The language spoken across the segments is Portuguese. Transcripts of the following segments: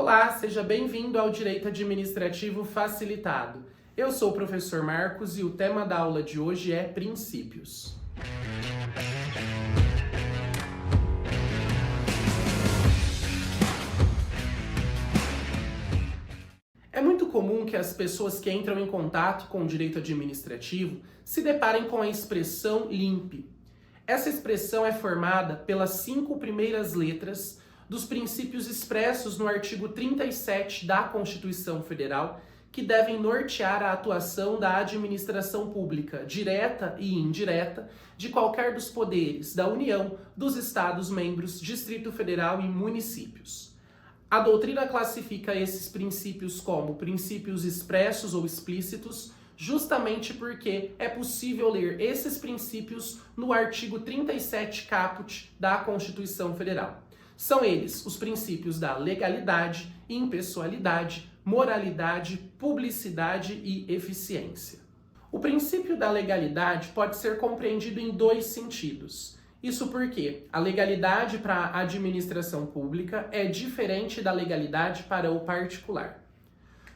Olá, seja bem-vindo ao Direito Administrativo Facilitado. Eu sou o professor Marcos e o tema da aula de hoje é Princípios. É muito comum que as pessoas que entram em contato com o direito administrativo se deparem com a expressão LIMP. Essa expressão é formada pelas 5 primeiras letras dos princípios expressos no artigo 37 da Constituição Federal, que devem nortear a atuação da administração pública, direta e indireta, de qualquer dos poderes da União, dos Estados-membros, Distrito Federal e municípios. A doutrina classifica esses princípios como princípios expressos ou explícitos, justamente porque é possível ler esses princípios no artigo 37 caput da Constituição Federal. São eles os princípios da legalidade, impessoalidade, moralidade, publicidade e eficiência. O princípio da legalidade pode ser compreendido em 2 sentidos. Isso porque a legalidade para a administração pública é diferente da legalidade para o particular.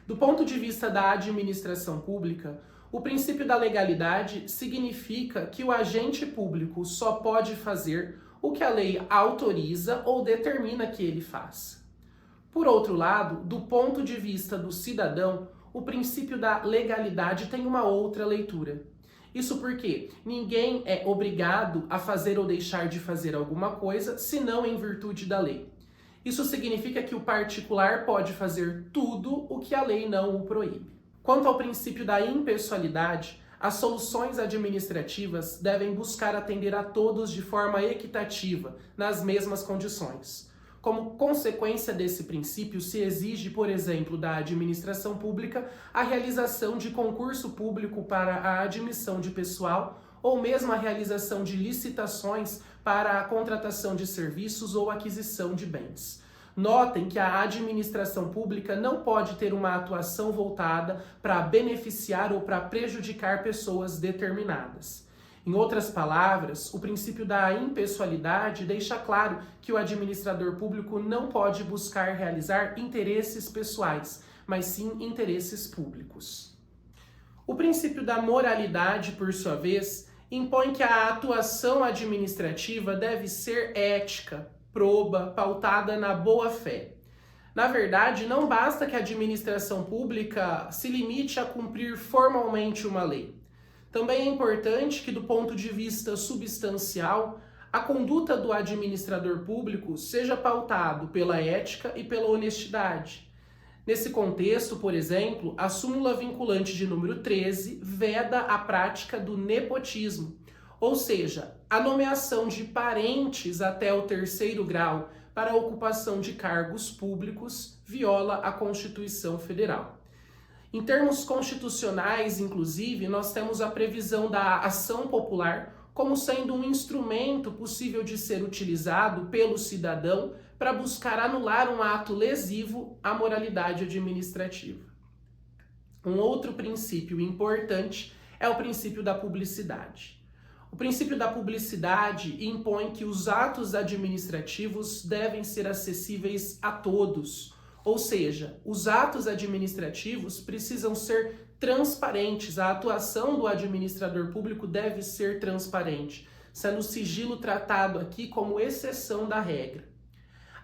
Do ponto de vista da administração pública, o princípio da legalidade significa que o agente público só pode fazer o que a lei autoriza ou determina que ele faça. Por outro lado, do ponto de vista do cidadão, o princípio da legalidade tem uma outra leitura. Isso porque ninguém é obrigado a fazer ou deixar de fazer alguma coisa, senão em virtude da lei. Isso significa que o particular pode fazer tudo o que a lei não o proíbe. Quanto ao princípio da impessoalidade, as soluções administrativas devem buscar atender a todos de forma equitativa, nas mesmas condições. Como consequência desse princípio, se exige, por exemplo, da administração pública a realização de concurso público para a admissão de pessoal ou mesmo a realização de licitações para a contratação de serviços ou aquisição de bens. Notem que a administração pública não pode ter uma atuação voltada para beneficiar ou para prejudicar pessoas determinadas. Em outras palavras, o princípio da impessoalidade deixa claro que o administrador público não pode buscar realizar interesses pessoais, mas sim interesses públicos. O princípio da moralidade, por sua vez, impõe que a atuação administrativa deve ser ética, proba, pautada na boa-fé. Na verdade, não basta que a administração pública se limite a cumprir formalmente uma lei. Também é importante que, do ponto de vista substancial, a conduta do administrador público seja pautado pela ética e pela honestidade. Nesse contexto, por exemplo, a súmula vinculante de número 13 veda a prática do nepotismo, ou seja, a nomeação de parentes até o 3º grau para a ocupação de cargos públicos viola a Constituição Federal. Em termos constitucionais, inclusive, nós temos a previsão da ação popular como sendo um instrumento possível de ser utilizado pelo cidadão para buscar anular um ato lesivo à moralidade administrativa. Um outro princípio importante é o princípio da publicidade. O princípio da publicidade impõe que os atos administrativos devem ser acessíveis a todos, ou seja, os atos administrativos precisam ser transparentes, a atuação do administrador público deve ser transparente, sendo o sigilo tratado aqui como exceção da regra.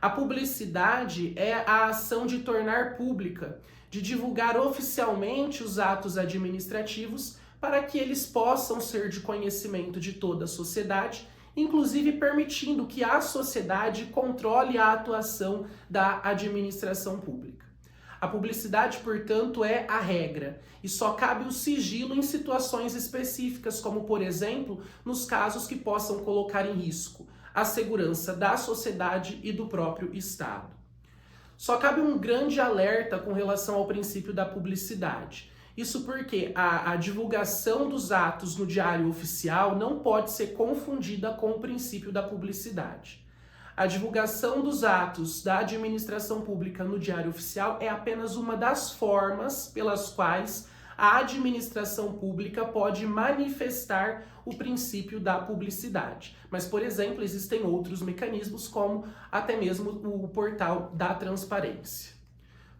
A publicidade é a ação de tornar pública, de divulgar oficialmente os atos administrativos para que eles possam ser de conhecimento de toda a sociedade, inclusive permitindo que a sociedade controle a atuação da administração pública. A publicidade, portanto, é a regra e só cabe o sigilo em situações específicas, como, por exemplo, nos casos que possam colocar em risco a segurança da sociedade e do próprio Estado. Só cabe um grande alerta com relação ao princípio da publicidade. Isso porque a divulgação dos atos no Diário Oficial não pode ser confundida com o princípio da publicidade. A divulgação dos atos da administração pública no Diário Oficial é apenas uma das formas pelas quais a administração pública pode manifestar o princípio da publicidade. Mas, por exemplo, existem outros mecanismos, como até mesmo o portal da transparência.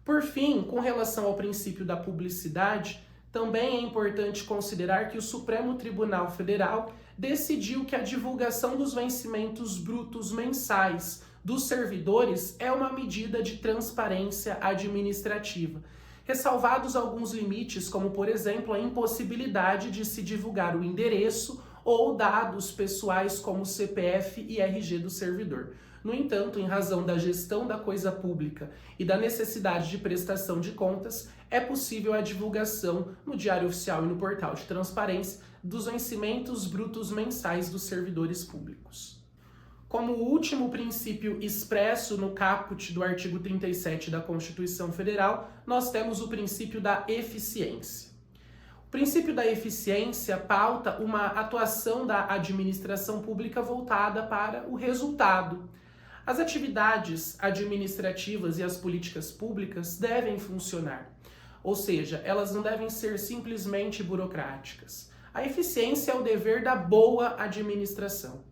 Por fim, com relação ao princípio da publicidade, também é importante considerar que o Supremo Tribunal Federal decidiu que a divulgação dos vencimentos brutos mensais dos servidores é uma medida de transparência administrativa, ressalvados alguns limites, como, por exemplo, a impossibilidade de se divulgar o endereço ou dados pessoais como CPF e RG do servidor. No entanto, em razão da gestão da coisa pública e da necessidade de prestação de contas, é possível a divulgação no Diário Oficial e no Portal de Transparência dos vencimentos brutos mensais dos servidores públicos. Como último princípio expresso no caput do artigo 37 da Constituição Federal, nós temos o princípio da eficiência. O princípio da eficiência pauta uma atuação da administração pública voltada para o resultado. As atividades administrativas e as políticas públicas devem funcionar, ou seja, elas não devem ser simplesmente burocráticas. A eficiência é o dever da boa administração.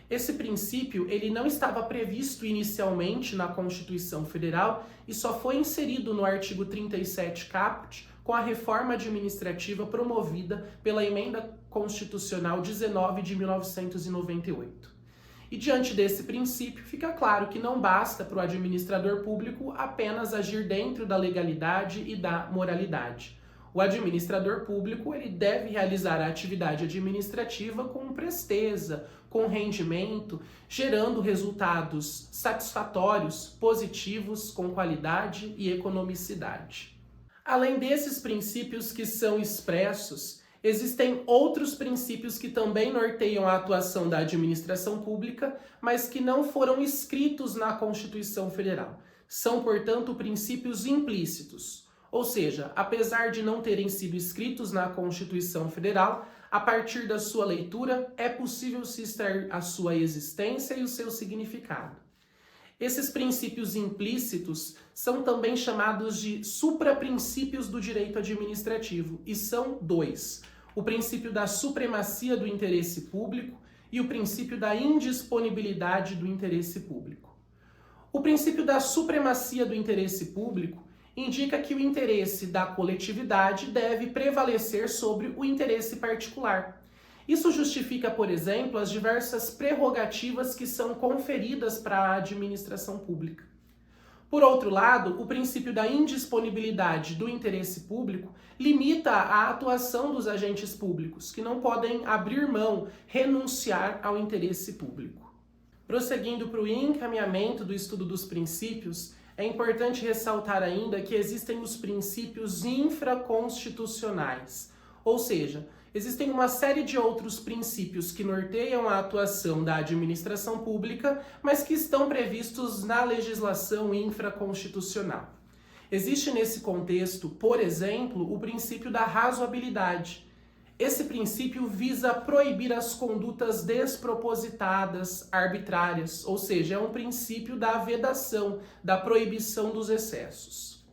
Esse princípio ele não estava previsto inicialmente na Constituição Federal e só foi inserido no artigo 37 caput com a reforma administrativa promovida pela Emenda Constitucional 19 de 1998. E diante desse princípio, fica claro que não basta para o administrador público apenas agir dentro da legalidade e da moralidade. O administrador público ele deve realizar a atividade administrativa com presteza, com rendimento, gerando resultados satisfatórios, positivos, com qualidade e economicidade. Além desses princípios que são expressos, existem outros princípios que também norteiam a atuação da administração pública, mas que não foram escritos na Constituição Federal. São, portanto, princípios implícitos. Ou seja, apesar de não terem sido escritos na Constituição Federal, a partir da sua leitura é possível se extrair a sua existência e o seu significado. Esses princípios implícitos são também chamados de supraprincípios do direito administrativo, e são dois: o princípio da supremacia do interesse público e o princípio da indisponibilidade do interesse público. O princípio da supremacia do interesse público indica que o interesse da coletividade deve prevalecer sobre o interesse particular. Isso justifica, por exemplo, as diversas prerrogativas que são conferidas para a administração pública. Por outro lado, o princípio da indisponibilidade do interesse público limita a atuação dos agentes públicos, que não podem abrir mão, renunciar ao interesse público. Prosseguindo para o encaminhamento do estudo dos princípios, é importante ressaltar ainda que existem os princípios infraconstitucionais, ou seja, existem uma série de outros princípios que norteiam a atuação da administração pública, mas que estão previstos na legislação infraconstitucional. Existe nesse contexto, por exemplo, o princípio da razoabilidade. Esse princípio visa proibir as condutas despropositadas, arbitrárias, ou seja, é um princípio da vedação, da proibição dos excessos.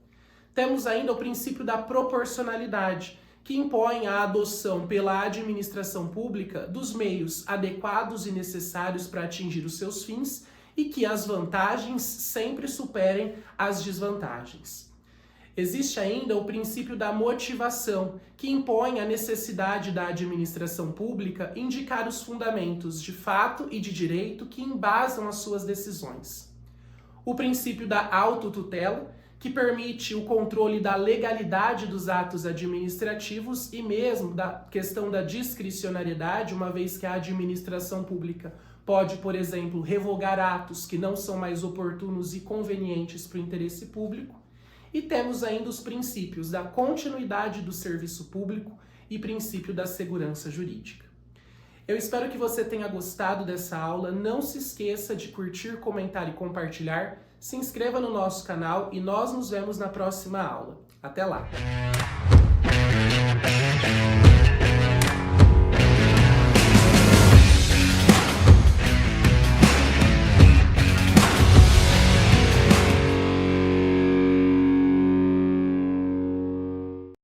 Temos ainda o princípio da proporcionalidade, que impõe a adoção pela administração pública dos meios adequados e necessários para atingir os seus fins e que as vantagens sempre superem as desvantagens. Existe ainda o princípio da motivação, que impõe a necessidade da administração pública indicar os fundamentos de fato e de direito que embasam as suas decisões. O princípio da autotutela, que permite o controle da legalidade dos atos administrativos e mesmo da questão da discricionariedade, uma vez que a administração pública pode, por exemplo, revogar atos que não são mais oportunos e convenientes para o interesse público. E temos ainda os princípios da continuidade do serviço público e princípio da segurança jurídica. Eu espero que você tenha gostado dessa aula. Não se esqueça de curtir, comentar e compartilhar. Se inscreva no nosso canal e nós nos vemos na próxima aula. Até lá!